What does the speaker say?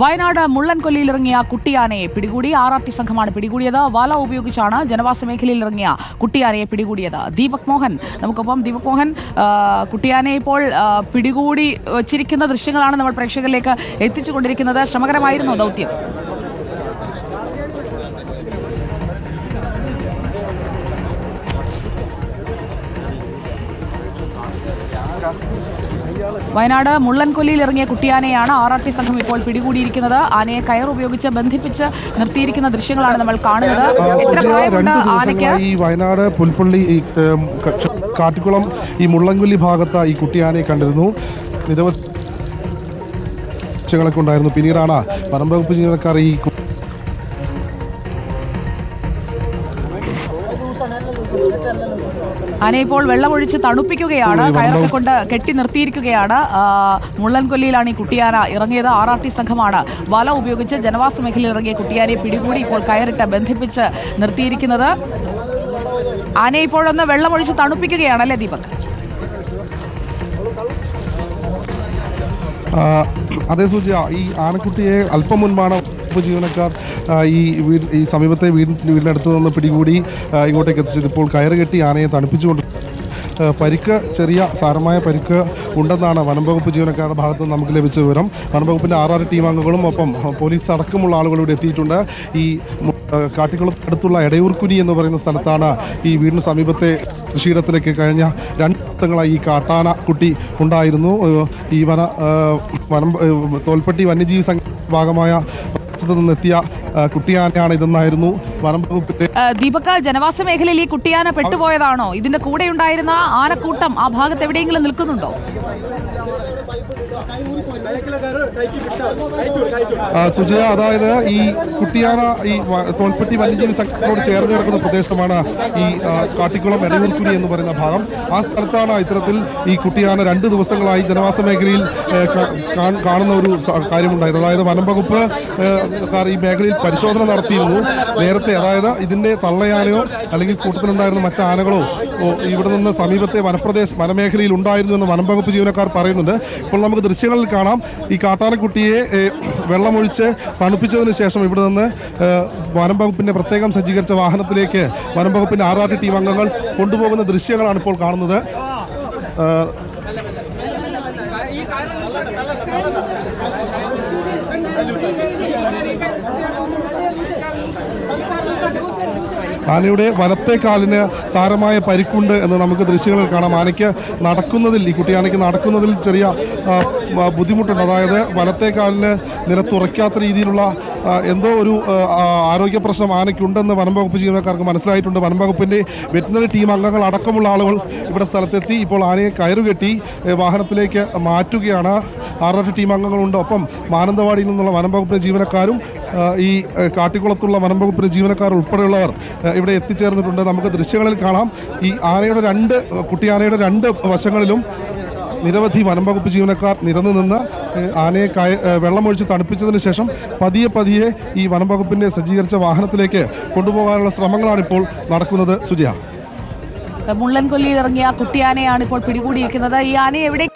വയനാട് മുള്ളൻകൊല്ലിയിലിറങ്ങിയ കുട്ടിയാനയെ പിടികൂടി. RRT സംഘമാണ് പിടികൂടിയത്. വാല ഉപയോഗിച്ചാണ് ജനവാസ മേഖലയിൽ ഇറങ്ങിയ കുട്ടിയാനയെ പിടികൂടിയത്. ദീപക് മോഹൻ നമുക്കൊപ്പം. ദീപക് മോഹൻ, കുട്ടിയാനയെ ഇപ്പോൾ പിടികൂടി വച്ചിരിക്കുന്ന ദൃശ്യങ്ങളാണ് നമ്മൾ പ്രേക്ഷകരിലേക്ക് എത്തിച്ചുകൊണ്ടിരിക്കുന്നത്. ശ്രമകരമായിരുന്നോ ദൗത്യം? വയനാട് മുള്ളൻകൊല്ലിയിൽ ഇറങ്ങിയ കുട്ടിയാനയാണ് RRT സംഘം ഇപ്പോൾ പിടികൂടിയിരിക്കുന്നത്. ആനയെ കയർ ഉപയോഗിച്ച് ബന്ധിപ്പിച്ച് നിർത്തിയിരിക്കുന്ന ദൃശ്യങ്ങളാണ് നമ്മൾ കാണുന്നത്. എത്ര പ്രായമുണ്ട് ആനയ്ക്ക്? ഈ വയനാട് പുൽപ്പള്ളി കാട്ടിക്കുളം ഈ മുള്ളൻകൊല്ലി ഭാഗത്ത് ഈ കുട്ടിയാനയെ കണ്ടിരുന്നു. നിരവധി ദൃശ്യങ്ങളൊക്കെ ഉണ്ടായിരുന്നു. പിന്നീടാണ് വനം വകുപ്പ് ജീവനക്കാർ ഈ ആനയെ ഇപ്പോൾ വെള്ളമൊഴിച്ച് തണുപ്പിക്കുകയാണ്. കയറൊക്കെ കൊണ്ട് കെട്ടി നിർത്തിയിരിക്കുകയാണ്. മുള്ളൻകൊല്ലിയിലാണ് ഈ കുട്ടിയാന ഇറങ്ങിയത്. RRT സംഘമാണ് വല ഉപയോഗിച്ച് ജനവാസ മേഖലയിൽ ഇറങ്ങിയ കുട്ടിയാനയെ പിടികൂടി ഇപ്പോൾ കയറിട്ട് ബന്ധിപ്പിച്ച് നിർത്തിയിരിക്കുന്നത്. ആനയെ ഇപ്പോഴൊന്ന് വെള്ളമൊഴിച്ച് തണുപ്പിക്കുകയാണല്ലേ ദീപക്? അതേ സൂചിയ, ഈ ആനക്കുട്ടിയെ അല്പം മുൻപാണ് ജീവനക്കാർ ഈ സമീപത്തെ വീടിനടുത്ത് നിന്ന് പിടികൂടി ഇങ്ങോട്ടേക്ക് എത്തിച്ചത്. ഇപ്പോൾ കയറ് കെട്ടി ആനയെ തണുപ്പിച്ചുകൊണ്ട് പരിക്ക്, ചെറിയ സാരമായ പരിക്ക് ഉണ്ടെന്നാണ് വനം വകുപ്പ് ജീവനക്കാരുടെ ഭാഗത്ത് നിന്ന് നമുക്ക് ലഭിച്ച വിവരം. വനം വകുപ്പിൻ്റെ RRT ടീം അംഗങ്ങളും ഒപ്പം പോലീസ് അടക്കമുള്ള ആളുകൾ ഇവിടെ എത്തിയിട്ടുണ്ട്. ഈ കാട്ടിക്കുളത്തടുത്തുള്ള എടയൂർക്കുനി എന്ന് പറയുന്ന സ്ഥലത്താണ് ഈ വീടിന് സമീപത്തെ കൃഷിയിടത്തിലേക്ക് കഴിഞ്ഞ 2 ദിവസങ്ങളായി ഈ കാട്ടാന കുട്ടി ഉണ്ടായിരുന്നു. ഈ വനം തോൽപ്പെട്ടി വന്യജീവി ഭാഗമായ നിന്നെത്തിയ കുട്ടിയാനയാണ് ഇതെന്നായിരുന്നു വനം വകുപ്പിന്റെ. ദീപക്, ജനവാസ മേഖലയിൽ ഈ കുട്ടിയാന പെട്ടുപോയതാണോ? ഇതിന്റെ കൂടെ ഉണ്ടായിരുന്ന ആനക്കൂട്ടം ആ ഭാഗത്ത് എവിടെയെങ്കിലും നിൽക്കുന്നുണ്ടോ? സുജയ, അതായത് ഈ കുട്ടിയാന ഈ തോൽപ്പെട്ടി വന്യജീവി സംഘത്തോട് ചേർന്ന് കിടക്കുന്ന പ്രദേശമാണ് ഈ കാട്ടിക്കുളം എടയൂർക്കുനി എന്ന് പറയുന്ന ഭാഗം. ആ സ്ഥലത്താണ് ഇത്തരത്തിൽ ഈ കുട്ടിയാന 2 ദിവസങ്ങളായി ജനവാസ മേഖലയിൽ കാണുന്ന ഒരു കാര്യമുണ്ടായത്. അതായത് വനം വകുപ്പ് ഈ മേഖലയിൽ പരിശോധന നടത്തിയിരുന്നു നേരത്തെ. അതായത് ഇതിന്റെ തള്ളയാനയോ അല്ലെങ്കിൽ കൂട്ടത്തിലുണ്ടായിരുന്ന മറ്റ് ആനകളോ ഇവിടെ നിന്ന് സമീപത്തെ വനമേഖലയിൽ ഉണ്ടായിരുന്നു എന്ന് വനം വകുപ്പ് ജീവനക്കാർ പറയുന്നുണ്ട്. ഇപ്പോൾ നമുക്ക് ദൃശ്യങ്ങളിൽ കാണാം ഈ കാട്ടാനക്കുട്ടിയെ വെള്ളമൊഴിച്ച് തണുപ്പിച്ചതിന് ശേഷം ഇവിടെ നിന്ന് വനം വകുപ്പിന്റെ പ്രത്യേകം സജ്ജീകരിച്ച വാഹനത്തിലേക്ക് വനം വകുപ്പിന്റെ RRT ടീം അംഗങ്ങൾ കൊണ്ടുപോകുന്ന ദൃശ്യങ്ങളാണ് ഇപ്പോൾ കാണുന്നത്. ആനയുടെ വലത്തെ കാലിന് സാരമായ പരിക്കുണ്ട് എന്ന് നമുക്ക് ദൃശ്യങ്ങളിൽ കാണാം. ആനയ്ക്ക് നടക്കുന്നതിൽ, ഈ കുട്ടിയാനയ്ക്ക് നടക്കുന്നതിൽ ചെറിയ ബുദ്ധിമുട്ടുണ്ട്. അതായത് വലത്തെ കാലിന് നിലത്തുറയ്ക്കാത്ത രീതിയിലുള്ള എന്തോ ഒരു ആരോഗ്യ പ്രശ്നം ആനയ്ക്കുണ്ടെന്ന് വനം വകുപ്പ് ജീവനക്കാർക്ക് മനസ്സിലായിട്ടുണ്ട്. വനം വകുപ്പിൻ്റെ വെറ്റിനറി ടീം അംഗങ്ങൾ അടക്കമുള്ള ആളുകൾ ഇവിടെ സ്ഥലത്തെത്തി ഇപ്പോൾ ആനയെ കയറുകെട്ടി വാഹനത്തിലേക്ക് മാറ്റുകയാണ്. RRT ടീം അംഗങ്ങളുണ്ട്. ഒപ്പം മാനന്തവാടിയിൽ നിന്നുള്ള വനം വകുപ്പിൻ്റെ ജീവനക്കാരും ഈ കാട്ടിക്കുളത്തുള്ള വനം വകുപ്പിൻ്റെ ജീവനക്കാർ ഉൾപ്പെടെയുള്ളവർ ഇവിടെ എത്തിച്ചേർന്നിട്ടുണ്ട്. നമുക്ക് ദൃശ്യങ്ങളിൽ കാണാം ഈ ആനയുടെ കുട്ടിയാനയുടെ 2 വശങ്ങളിലും നിരവധി വനം വകുപ്പ് ജീവനക്കാർ നിരന്നു നിന്ന് ആനയെ വെള്ളമൊഴിച്ച് തണുപ്പിച്ചതിന് ശേഷം പതിയെ ഈ വനം വകുപ്പിന്റെ സജ്ജീകരിച്ച വാഹനത്തിലേക്ക് കൊണ്ടുപോകാനുള്ള ശ്രമങ്ങളാണ് ഇപ്പോൾ നടക്കുന്നത്. സുജയ, മുള്ളൻകൊല്ലിയിൽ ഇറങ്ങിയ കുട്ടിയാനയാണ് ഇപ്പോൾ പിടികൂടിയിരിക്കുന്നത്. ഈ ആനയെ എവിടെ